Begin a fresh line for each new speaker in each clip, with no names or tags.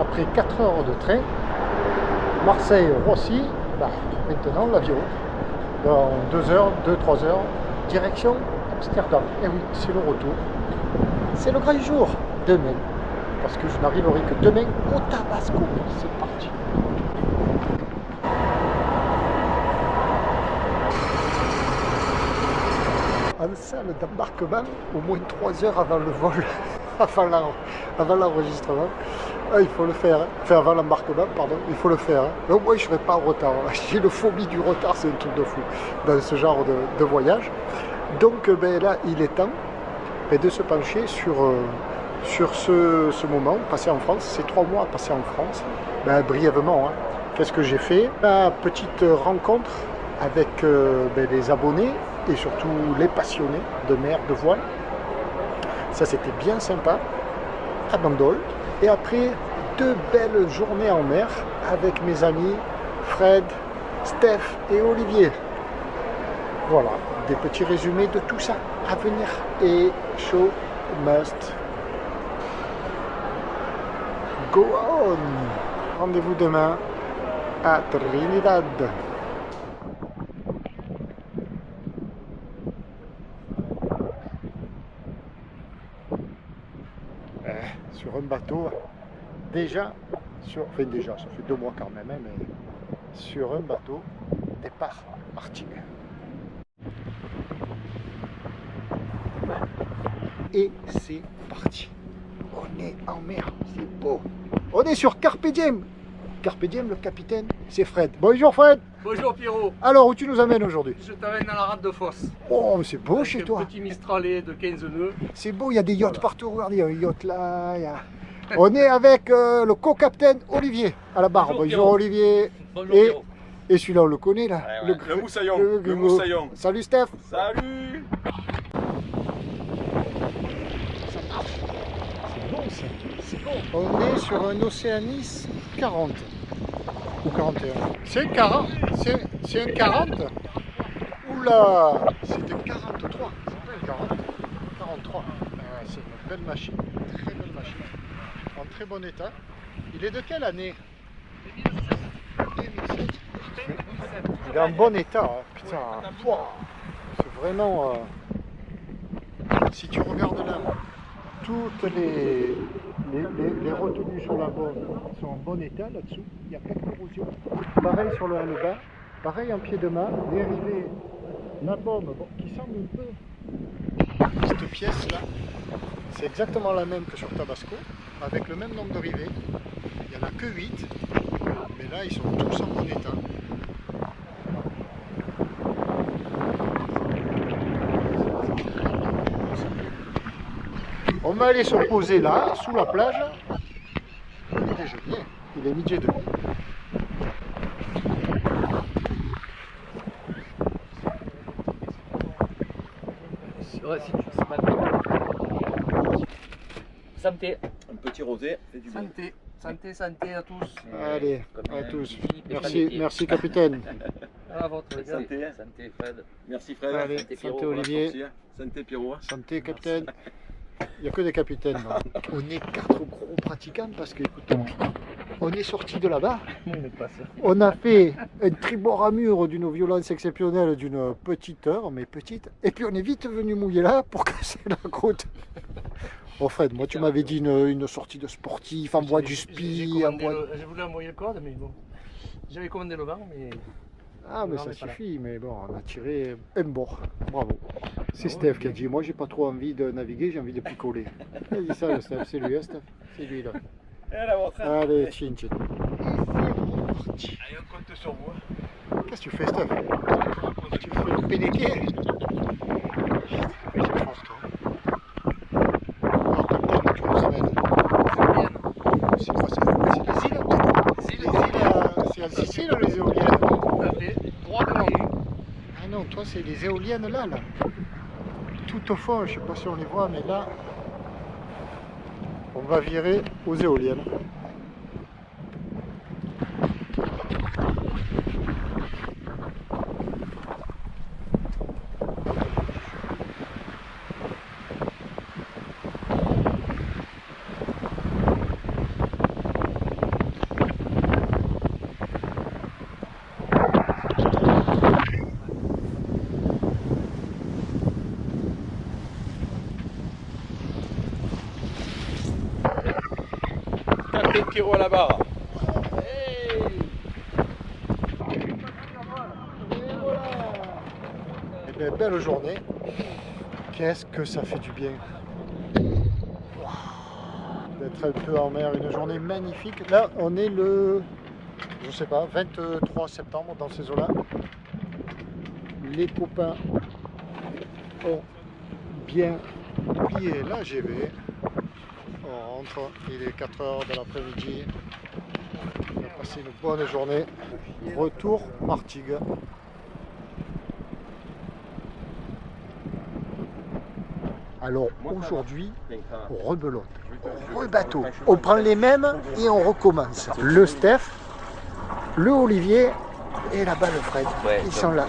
après 4 heures de train, Marseille-Roissy, bah, maintenant l'avion. Dans 2 heures, 2-3 heures, direction Amsterdam. Et oui, c'est le retour. C'est le grand jour demain. Parce que je n'arriverai que demain au Tabasco. C'est parti. En salle d'embarquement, au moins 3 heures avant le vol, avant l'enregistrement. Il faut le faire, enfin avant l'embarquement, pardon, il faut le faire. Au moins je ne serai pas en retard. J'ai le phobie du retard, c'est un truc de fou dans ce genre de voyage. Donc là, il est temps de se pencher sur ce moment passé en France. C'est 3 mois passés en France. Brièvement, hein. Qu'est-ce que j'ai fait? Ma petite rencontre avec les abonnés et surtout les passionnés de mer, de voile. Ça, c'était bien sympa à Bandol. Et après, 2 belles journées en mer avec mes amis Fred, Steph et Olivier. Voilà, des petits résumés de tout ça à venir. Et show must go on. Rendez-vous demain à Trinidad. Sur un bateau, déjà, ça fait 2 mois quand même, hein, mais sur un bateau, départ Martinique. Et c'est parti. On est en mer, c'est beau. On est sur Carpe Diem. Carpe Diem, le capitaine, c'est Fred. Bonjour Fred.
Bonjour Pierrot.
Alors, où tu nous amènes aujourd'hui?
Je t'amène dans la rade de Fosse.
Oh, mais c'est beau
avec
chez
un
toi.
petit Mistralet de 15 nœuds.
C'est beau, il y a des yachts partout. Regardez, il y a un yacht là. On est avec le co-capitaine Olivier à la barre.
Bonjour,
Bonjour
Pierrot.
Olivier.
Bonjour
Et,
Pierrot.
et celui-là, on le connaît là.
Ouais, le moussaillon. Le moussaillon.
Salut Steph.
Salut.
Ça marche. C'est bon ça. C'est bon. On est sur un Océanis 40. Ou 41. C'est un 40. C'est un 40. Oula. C'était 43. C'est pas un 40. 43. C'est une belle machine. Très belle machine. En très bon état. Il est de quelle année? 2007. Il est en bon état. Hein. Putain. Wow. C'est vraiment... si tu regardes là, toutes les retenues sur la bande sont en bon état là-dessous. Il n'y a pas de corrosion. Pareil sur le bas. Pareil en pied de mât. Dérivé. La bombe qui semble un peu... Cette pièce là, c'est exactement la même que sur Tabasco, avec le même nombre de rivets. Il n'y en a que 8, mais là ils sont tous en bon état. On va aller se poser là, sous la plage. Il est déjeuner, il est midi et demi.
Ouais, si tu sais pas. Santé.
Un petit rosé, fait du bien.
Santé. Santé, santé à tous.
Allez,
Comme
à tous.
Philippe et
Merci,
Panetti.
merci capitaine.
À votre égard.
Santé.
Santé Fred.
Merci Fred.
Allez,
Santé,
santé
Pierrot,
Olivier.
Santé Pierrot.
Santé capitaine. Il n'y a que des capitaines là. On est 4 gros pratiquants parce que écoute, on est sorti de là-bas.
On est passé.
On a fait un tribord à mur d'une violence exceptionnelle d'une petite heure, mais petite. Et puis on est vite venu mouiller là pour casser la croûte. Oh Fred, moi tu m'avais dit une sortie de sportif, en bois du spi.
J'ai voulu envoyer le code, mais bon. J'avais commandé le vent, mais.
Ah mais
Non,
ça
mais pas là.
suffit, mais bon, on a tiré un bord. Bravo. C'est Steph qui a dit, moi j'ai pas trop envie de naviguer, j'ai envie de picoler. Il a dit ça le Steph, c'est lui, hein, Steph. C'est lui là.
Et à la retraite.
Allez, tchin tchin. Et c'est reparti.
Allez, on compte sur vous.
Qu'est-ce que tu fais, Steph? Tu fais le pénéquer? C'est fort, toi. Alors, capitaine, tu nous amènes. C'est quoi ça? C'est les îles? C'est en Sicile ou les éoliennes?
Tout à fait. Droit devant nous.
Ah non, toi, c'est les éoliennes là. Tout au fond, je sais pas si on les voit, mais là, on va virer aux éoliennes.
chanter Pierrot à la barre.
Eh bien, belle journée. Qu'est-ce que ça fait du bien d'être un peu en mer, une journée magnifique. Là, on est le, je sais pas, 23 septembre dans ces eaux-là. Les copains ont bien plié la GV. On rentre, il est 4 h de l'après-midi. On a passé une bonne journée. Retour Martigues. Alors aujourd'hui, rebelote, rebateau. On prend les mêmes et on recommence. Le Steph, le Olivier et la balle Fred. Ils sont là.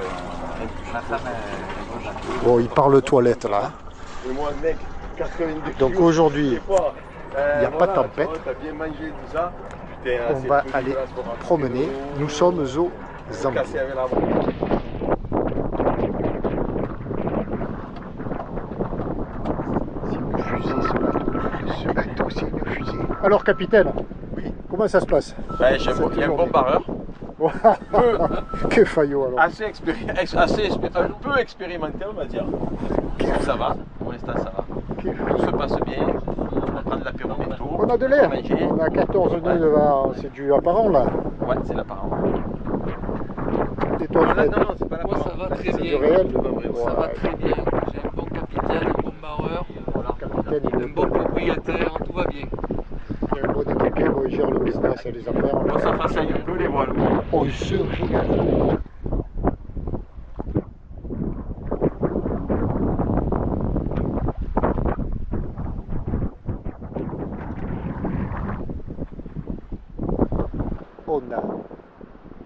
Bon, ils parlent toilette là.
Et moi, mec, 90
Donc aujourd'hui, il n'y a pas de tempête.
T'as bien mangé tout ça. Putain,
On va aller promener. Nous sommes aux Zambies.
Cassé avec la bras.
Ce bateau, c'est une fusée. Alors, capitaine,
Oui.
comment ça se passe?
Ben, il y a un bon barreur.
Que faillot alors.
Un peu expérimenté, on va dire. Ça va, pour l'instant ça va. Tout se passe bien. On va prendre l'apéro bientôt.
On a de l'air.
Manger.
On a 14 nœuds devant. C'est du apparent là.
Ouais, c'est l'apparent.
Et toi, Fred?
Non, c'est pas
Moi
l'apparent.
ça va très
C'est du
bien.
réel.
Ça va très bien. J'ai un bon capitaine, un bon barreur,
Le capitaine, il
un bon propriétaire, tout va bien.
est un bon équipier, bon, il gère le business et les affaires.
Moi ça façaille un peu les voiles.
On se régale. On a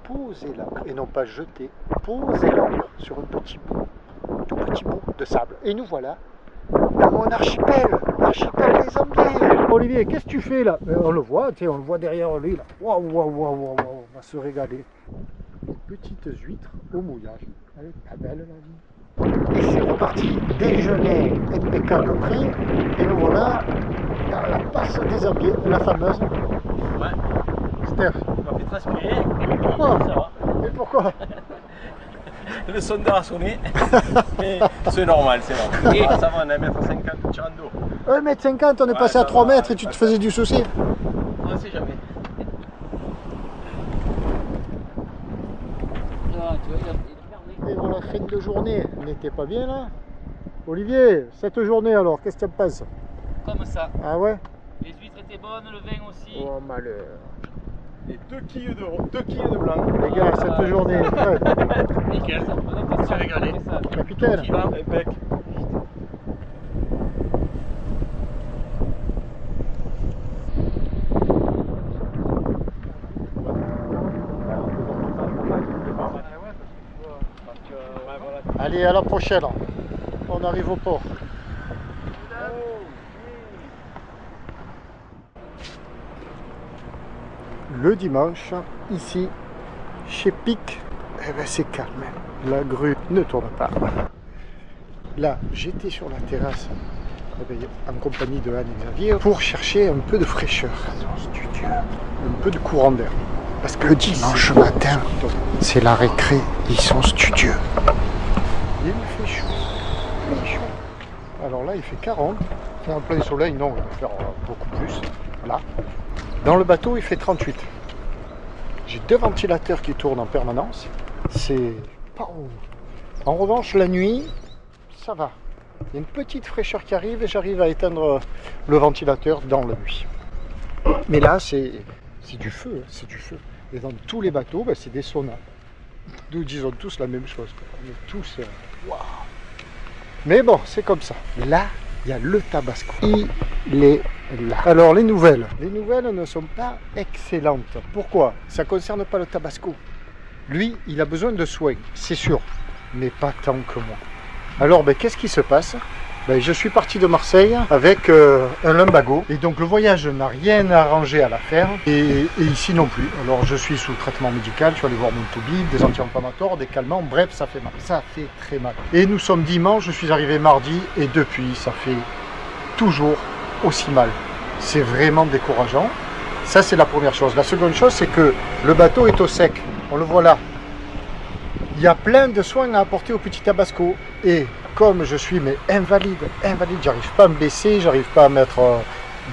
posé l'ancre, et non pas jeté, posé l'ancre sur un petit bout, tout petit bout de sable. Et nous voilà dans mon archipel, l'archipel des Zambiers. Olivier, qu'est-ce que tu fais là? On le voit, tu sais, on le voit derrière lui là. Waouh, waouh, waouh, waouh, waouh, on va se régaler. Petites huîtres au mouillage. Elle est pas belle la vie. Et c'est reparti, déjeuner impeccable prix. Et nous voilà dans la passe des Zambiers, la fameuse.
Ouais,
Steph,
on m'a fait transpirer.
pourquoi?
Ça va.
Et pourquoi?
Le sondeur a sonné. Mais c'est normal, c'est normal. Ah, ça va, on est à 1,50 m de tirant d'eau.
1,50 m, on est
Ouais,
passé à
ça
3
va.
mètres et tu te faisais du souci.
On ne sait jamais.
Ah, tu vois, il est fermé.
Et voilà, fin de journée, on n'était pas bien là. Olivier, cette journée alors, qu'est-ce que tu en penses?
Comme ça.
Ah ouais?
Les huîtres étaient bonnes, le vin aussi.
Oh malheur.
Et 2 quilles de blanc.
Les gars, cette journée, Fred,
Nickel.
On s'est régalé.
capitaine.
Qui va impec.
Allez, à la prochaine. On arrive au port. Le dimanche, ici, chez Pic, eh ben, c'est calme. La grue ne tourne pas. Là, j'étais sur la terrasse eh ben, en compagnie de Anne et Xavier pour chercher un peu de fraîcheur, un peu de courant d'air. Parce que le dimanche matin, c'est la récré, ils sont studieux. Il fait chaud, il fait chaud. Alors là, il fait 40. En plein soleil, non, il va faire beaucoup plus. Là. Dans le bateau, il fait 38. J'ai 2 ventilateurs qui tournent en permanence. C'est pas ouf. En revanche, la nuit, ça va. Il y a une petite fraîcheur qui arrive et j'arrive à éteindre le ventilateur dans la nuit. Mais là, c'est du feu, c'est du feu. Et dans tous les bateaux, ben, c'est des saunas. Nous disons tous la même chose. On est tous... waouh. Mais bon, c'est comme ça. Là, il y a le Tabasco. Il est là. Alors, les nouvelles. Les nouvelles ne sont pas excellentes. Pourquoi? Ça ne concerne pas le Tabasco. Lui, il a besoin de soins, c'est sûr. Mais pas tant que moi. Alors, ben, qu'est-ce qui se passe? Ben, je suis parti de Marseille avec un lumbago. Et donc, le voyage n'a rien arrangé à l'affaire. Et ici non plus. Alors, je suis sous traitement médical. Je suis allé voir mon toubib, des anti-inflammatoires, des calmants. Bref, ça fait mal. Ça fait très mal. Et nous sommes dimanche. Je suis arrivé mardi. Et depuis, ça fait toujours aussi mal. C'est vraiment décourageant. Ça, c'est la première chose. La seconde chose, c'est que le bateau est au sec. On le voit là. Il y a plein de soins à apporter au petit Tabasco. Et comme je suis invalide, j'arrive pas à me baisser, j'arrive pas à mettre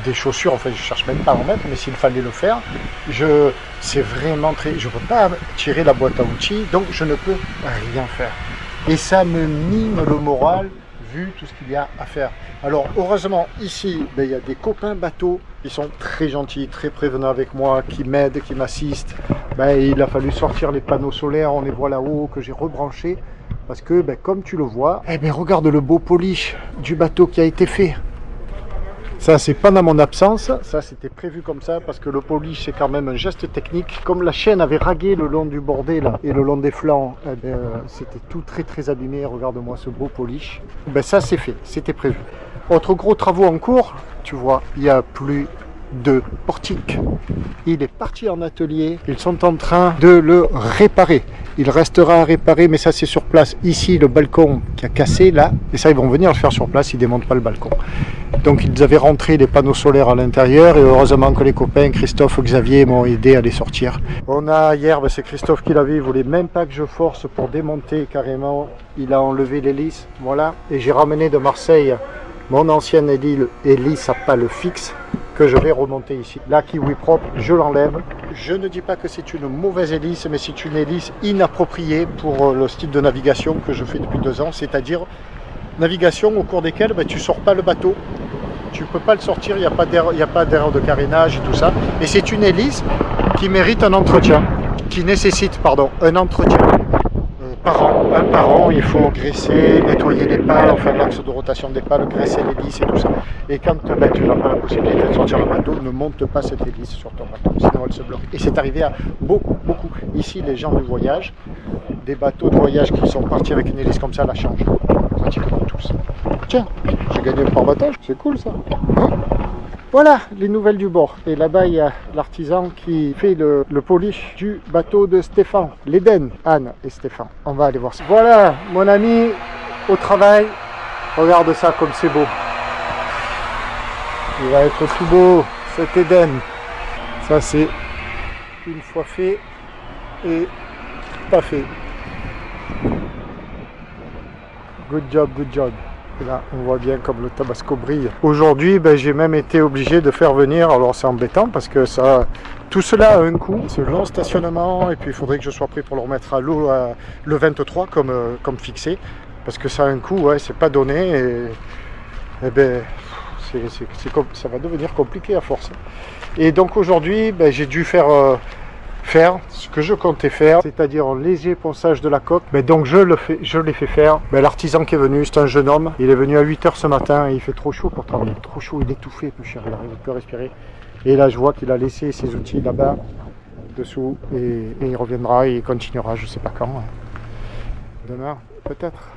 des chaussures. En fait, je cherche même pas à en mettre, mais s'il fallait le faire, c'est vraiment très... Je ne peux pas tirer la boîte à outils, donc je ne peux rien faire. Et ça me mine le moral, vu tout ce qu'il y a à faire. Alors, heureusement, ici, il y a des copains bateaux qui sont très gentils, très prévenants avec moi, qui m'aident, qui m'assistent. Il a fallu sortir les panneaux solaires, on les voit là-haut, que j'ai rebranchés. Parce que, comme tu le vois, regarde le beau polish du bateau qui a été fait. Ça, c'est pas dans mon absence, ça c'était prévu comme ça, parce que le polish, c'est quand même un geste technique. Comme la chaîne avait ragué le long du bordé là, et le long des flancs, c'était tout très abîmé. Regarde-moi ce beau polish. Ça, c'est fait, c'était prévu. Autre gros travaux en cours, tu vois, il n'y a plus de portique. Il est parti en atelier, ils sont en train de le réparer. Il restera à réparer, mais ça c'est sur place. Ici, le balcon qui a cassé là, et ça ils vont venir le faire sur place, ils ne démontent pas le balcon. Donc ils avaient rentré les panneaux solaires à l'intérieur, et heureusement que les copains Christophe, Xavier m'ont aidé à les sortir. On a hier, c'est Christophe qui l'avait, il voulait même pas que je force pour démonter carrément. Il a enlevé l'hélice, voilà, et j'ai ramené de Marseille mon ancienne hélice à pale fixe, que je vais remonter ici. La kiwi propre, je l'enlève. Je ne dis pas que c'est une mauvaise hélice, mais c'est une hélice inappropriée pour le style de navigation que je fais depuis 2 ans, c'est-à-dire navigation au cours desquelles tu ne sors pas le bateau. Tu ne peux pas le sortir, il n'y a pas d'erreur de carénage et tout ça. Et c'est une hélice qui mérite un entretien, qui nécessite un entretien. Par an, il faut graisser, nettoyer les pales, enfin l'axe de rotation des pales, graisser l'hélice et tout ça. Et quand tu n'as pas la possibilité de sortir le bateau, ne monte pas cette hélice sur ton bateau, sinon elle se bloque. Et c'est arrivé à beaucoup. Ici, les gens du voyage, des bateaux de voyage qui sont partis avec une hélice comme ça, la changent. Pratiquement tous. Tiens, j'ai gagné le port-battage, c'est cool ça. Hein? Voilà les nouvelles du bord. Et là-bas, il y a l'artisan qui fait le polish du bateau de Stéphane, l'Éden, Anne et Stéphane. On va aller voir ça. Voilà, mon ami au travail. Regarde ça comme c'est beau. Il va être tout beau, cet Éden. Ça, c'est une fois fait et pas fait. Good job, good job. Et là, on voit bien comme le Tabasco brille. Aujourd'hui, j'ai même été obligé de faire venir, alors c'est embêtant parce que tout cela a un coût. C'est le long stationnement et puis il faudrait que je sois prêt pour le remettre à l'eau le 23 comme fixé. Parce que ça a un coût, ouais, c'est pas donné et ça va devenir compliqué à force. Et donc aujourd'hui, j'ai dû faire ce que je comptais faire, c'est-à-dire un léger ponçage de la coque. Donc je l'ai fait faire. L'artisan qui est venu, c'est un jeune homme. Il est venu à 8 h ce matin et il fait trop chaud pour travailler. Trop chaud, il est étouffé, peu cher, il n'arrive plus à respirer. Et là, je vois qu'il a laissé ses outils là-bas, dessous, et il reviendra et il continuera, je ne sais pas quand. Demain, peut-être.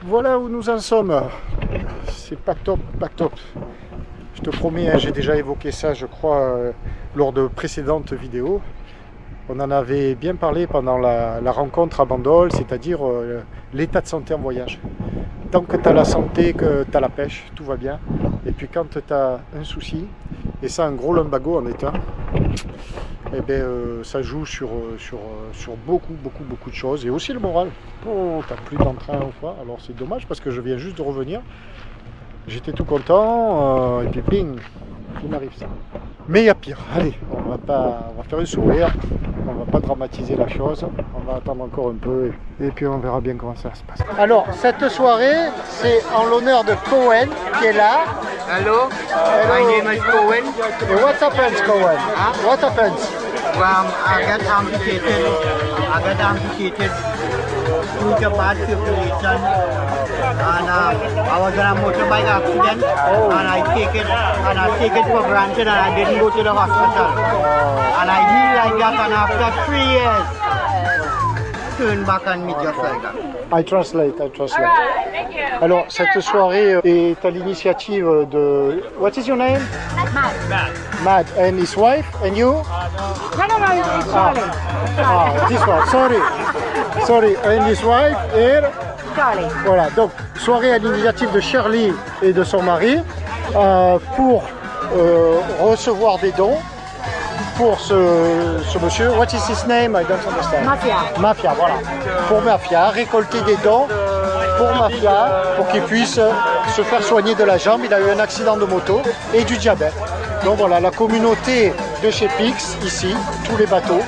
Voilà où nous en sommes. C'est pas top, pas top. Je te promets, j'ai déjà évoqué ça, je crois, lors de précédentes vidéos. On en avait bien parlé pendant la rencontre à Bandol, c'est-à-dire l'état de santé en voyage. Tant que tu as la santé, que tu as la pêche, tout va bien. Et puis quand tu as un souci, et ça un gros lumbago en état, ça joue sur beaucoup de choses. Et aussi le moral. Oh, tu n'as plus d'entrain ou quoi. Alors c'est dommage parce que je viens juste de revenir. J'étais tout content, et puis ping, il m'arrive ça. Mais il y a pire. Allez, on va faire un sourire, on va pas dramatiser la chose, on va attendre encore un peu et puis on verra bien comment ça se passe. Alors, cette soirée, c'est en l'honneur de Cohen qui est là.
Hello, my name is Cohen.
Et what happens, Cohen? What happens?
I got amputated due to bad circulation, and I was in a motorbike accident, and I take it for granted, and I didn't go to the hospital, and I heal like that, and after 3 years, turn back on me just like that.
I translate. Alors, cette soirée est à l'initiative de... What is your name? Matt. And his wife? And you?
No, it's Charlie.
This one, sorry. And his wife et...
Charlie.
Voilà, donc soirée à l'initiative de Shirley et de son mari pour recevoir des dons pour ce monsieur. What is his name? I don't understand.
Mafia.
Mafia, voilà. Pour Mafia, récolter des dons pour Mafia, pour qu'il puisse se faire soigner de la jambe. Il a eu un accident de moto et du diabète. Donc voilà, la communauté de chez Pix, ici, tous les bateaux,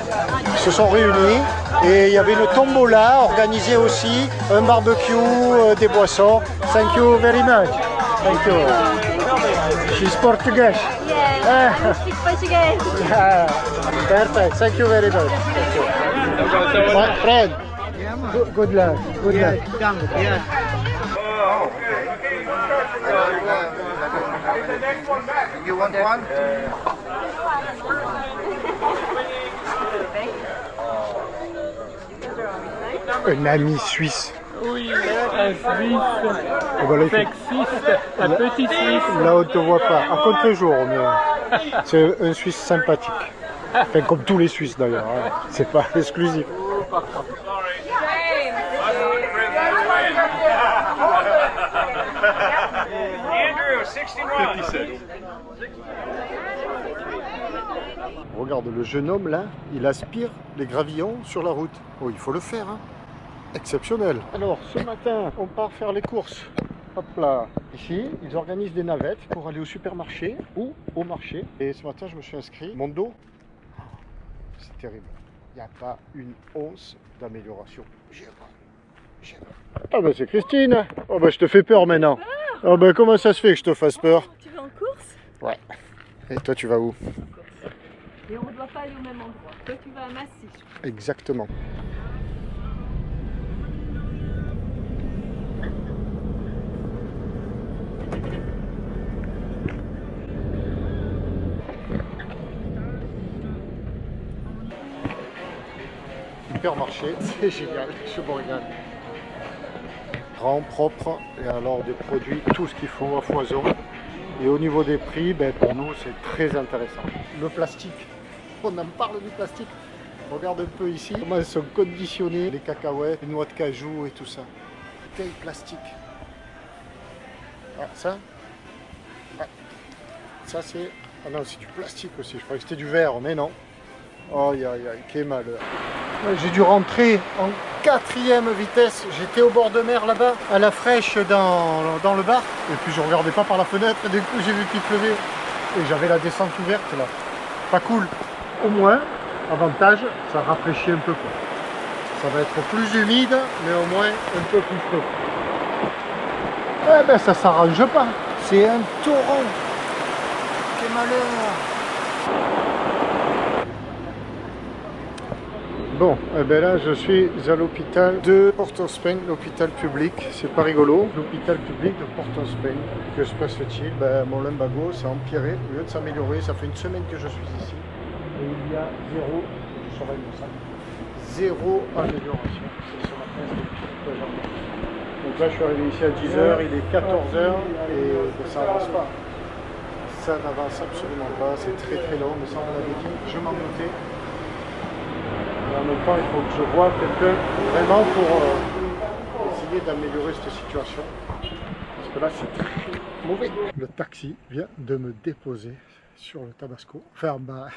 se sont réunis. Et il y avait une tombola organisée aussi, un barbecue, des boissons. Thank you very much. Thank you. She's Portuguese.
Yeah, I speak Portuguese.
Yeah. Perfect. Thank you very much. Thank you. My friend, good luck. Good luck.
Yes.
You want one?
Un ami suisse.
Oui, un Suisse,
Voilà, il fait-
sexiste, un petit Suisse.
Là, on ne te voit pas. À contre-jour, mais c'est un Suisse sympathique. Enfin, comme tous les Suisses d'ailleurs. Hein. C'est pas exclusif. Regarde, le jeune homme là, il aspire les gravillons sur la route. Oh, il faut le faire, hein. Exceptionnel. Alors, ce matin, on part faire les courses. Hop là. Ici, ils organisent des navettes pour aller au supermarché ou au marché. Et ce matin, je me suis inscrit. Mon dos, c'est terrible. Il n'y a pas une once d'amélioration. J'ai pas. Ah bah c'est Christine. Oh bah je te fais peur maintenant. Oh bah comment ça se fait que je te fasse peur?
Tu vas en course
Ouais. Et toi, tu vas où?
et on ne doit pas aller au même endroit. Toi, tu vas à Massy.
Exactement. Supermarché, c'est génial, je me régale. Grand, propre, et alors des produits, tout ce qu'il faut à foison. Et au niveau des prix, ben, pour nous, c'est très intéressant. Le plastique, on en parle du plastique. Regarde un peu ici, comment ils sont conditionnés, les cacahuètes, les noix de cajou et tout ça. Quel plastique. Ah, ça ça c'est... Ah non, c'est du plastique aussi, je croyais que c'était du verre, mais non. Aïe aïe aïe, quel malheur. J'ai dû rentrer en 4e vitesse. J'étais au bord de mer là-bas, à la fraîche dans le bar. Et puis je regardais pas par la fenêtre et du coup j'ai vu qu'il pleuvait. Et j'avais la descente ouverte là. Pas cool. Au moins, avantage, ça rafraîchit un peu quoi. Ça va être plus humide, mais au moins un peu plus frais. Eh ben ça s'arrange pas. C'est un torrent. Quel malheur. Bon, eh ben là je suis à l'hôpital de Port-of-Spain, l'hôpital public, c'est pas rigolo. L'hôpital public de Port-of-Spain, que se passe-t-il? Ben, mon lumbago s'est empiré au lieu de s'améliorer, ça fait une semaine que je suis ici. Et il y a zéro amélioration. C'est ce matin, c'est le jour. Donc là je suis arrivé ici à 10h, il est 14h et ça n'avance pas. Ça n'avance absolument pas, c'est très très long, mais ça on l'avait dit, je m'en doutais. En même temps, il faut que je voie quelqu'un vraiment pour essayer d'améliorer cette situation. Parce que là, c'est très mauvais. Le taxi vient de me déposer sur le Tabasco. Enfin, bah,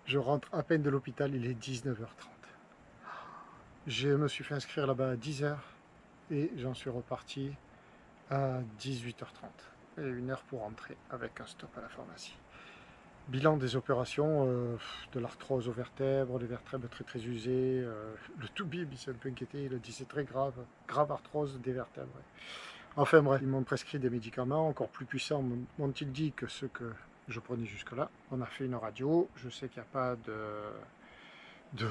je rentre à peine de l'hôpital, il est 19h30. Je me suis fait inscrire là-bas à 10h et j'en suis reparti à 18h30. Et 1 heure pour rentrer avec un stop à la pharmacie. Bilan des opérations, de l'arthrose aux vertèbres, les vertèbres très usées, le toubib il s'est un peu inquiété, il a dit c'est très grave, grave arthrose des vertèbres. Enfin bref, ils m'ont prescrit des médicaments encore plus puissants, m'ont-ils dit, que ceux que je prenais jusque-là. On a fait une radio, je sais qu'il n'y a pas de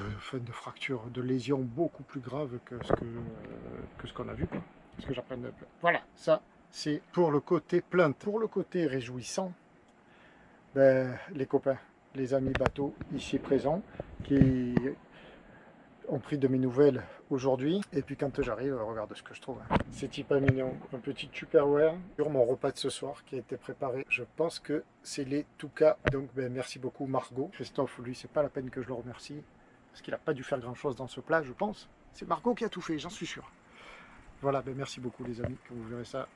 fracture, de lésion beaucoup plus grave que ce qu'on a vu, quoi. Parce que j'apprenne. Voilà, ça c'est pour le côté plainte. Pour le côté réjouissant, ben, les copains, les amis bateaux ici présents qui ont pris de mes nouvelles aujourd'hui. Et puis quand j'arrive, regarde ce que je trouve. C'est hyper mignon. Un petit Tupperware sur mon repas de ce soir qui a été préparé. Je pense que c'est les Touka. Donc ben, merci beaucoup Margot. Christophe, lui, c'est pas la peine que je le remercie. Parce qu'il n'a pas dû faire grand chose dans ce plat, je pense. C'est Margot qui a tout fait, j'en suis sûr. Voilà, ben, merci beaucoup les amis. Quand vous verrez ça,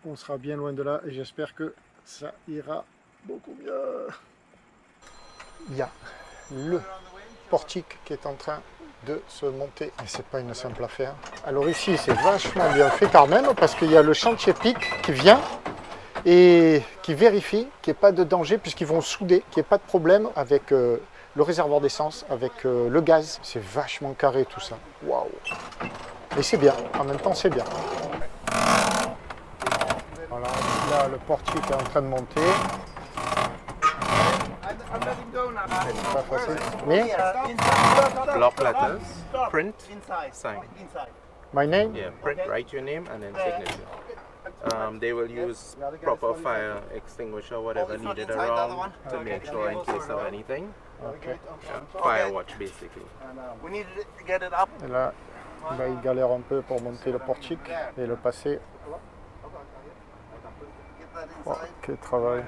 on sera bien loin de là. Et j'espère que ça ira beaucoup mieux. il y a le portique qui est en train de se monter. Et c'est pas une simple affaire. Alors ici, c'est vachement bien fait quand même, parce qu'il y a le chantier PIC qui vient et qui vérifie qu'il n'y ait pas de danger, puisqu'ils vont souder, qu'il n'y ait pas de problème avec le réservoir d'essence, avec le gaz. C'est vachement carré tout ça. Waouh! Et c'est bien, en même temps c'est bien. Voilà, là le portique est en train de monter. C'est pas facile. Mais
Block letters, print, sign.
my name?
Yeah, print, write your name and then signature. They will use proper fire extinguisher, whatever needed around to make sure in case of anything.
Okay.
Yeah, fire watch basically.
Et là, bah, il galère un peu pour monter le portique et le passer. Oh, quel travail.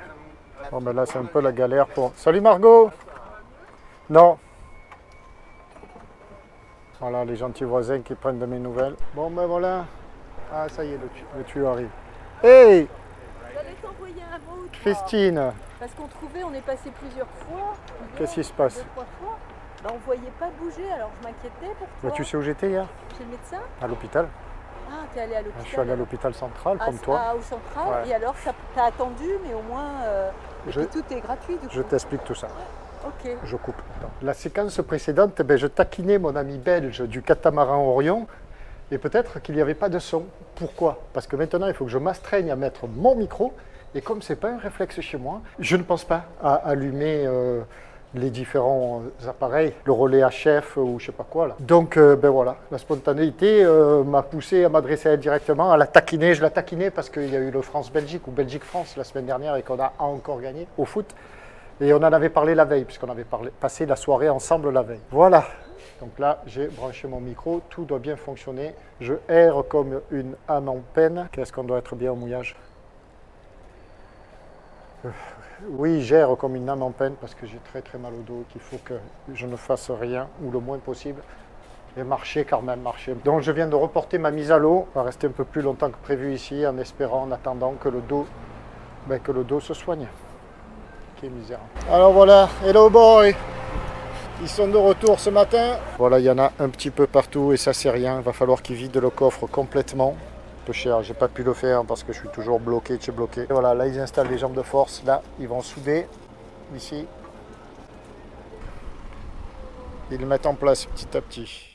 Bon, ben là, c'est un peu la galère pour... Salut Margot! Non. Voilà, les gentils voisins qui prennent de mes nouvelles. Bon, ben voilà. Ah, ça y est, le tuyau arrive. Hey!
Vous allez t'envoyer un mot ou trois.
Christine!
Parce qu'on trouvait, on est passé plusieurs fois.
Qu'est-ce qui se passe?
2-3 fois. Ben, on ne voyait pas bouger, alors je m'inquiétais pour toi.
Bah, tu sais où j'étais hier?
Chez le médecin?
À l'hôpital.
Ah, t'es allé à l'hôpital?
Je suis allé à l'hôpital central, comme
Ah,
toi.
au central.
Ouais.
Et alors, t'as attendu, mais au moins, et
Je-
puis tout est gratuit du coup.
Je t'explique tout ça.
Ok.
Je coupe. La séquence précédente, ben, je taquinais mon ami belge du catamaran Orion et peut-être qu'il n'y avait pas de son. Pourquoi? Parce que maintenant, il faut que je m'astreigne à mettre mon micro et comme ce n'est pas un réflexe chez moi, je ne pense pas à allumer les différents appareils, le relais HF ou je sais pas quoi là. Donc ben voilà, la spontanéité m'a poussé à m'adresser à elle directement, à la taquiner. Je la taquinais parce qu'il y a eu le France-Belgique ou Belgique-France la semaine dernière et qu'on a encore gagné au foot. Et on en avait parlé la veille, puisqu'on avait passé la soirée ensemble la veille. Voilà, donc là j'ai branché mon micro, tout doit bien fonctionner. Je erre comme une âme en peine. Qu'est-ce qu'on doit être bien au mouillage? Oui, j'erre comme une âme en peine parce que j'ai très très mal au dos, qu'il faut que je ne fasse rien, ou le moins possible. Et marcher quand même, marcher. Donc je viens de reporter ma mise à l'eau. On va rester un peu plus longtemps que prévu ici, en espérant, en attendant que le dos se soigne. Quelle misère. Alors voilà, hello boy. Ils sont de retour ce matin. Voilà, il y en a un petit peu partout et ça c'est rien. Il va falloir qu'ils vident le coffre complètement. Un peu cher, j'ai pas pu le faire parce que je suis toujours bloqué, bloqué. Et voilà, là ils installent les jambes de force. Là, ils vont souder ici. Ils le mettent en place petit à petit.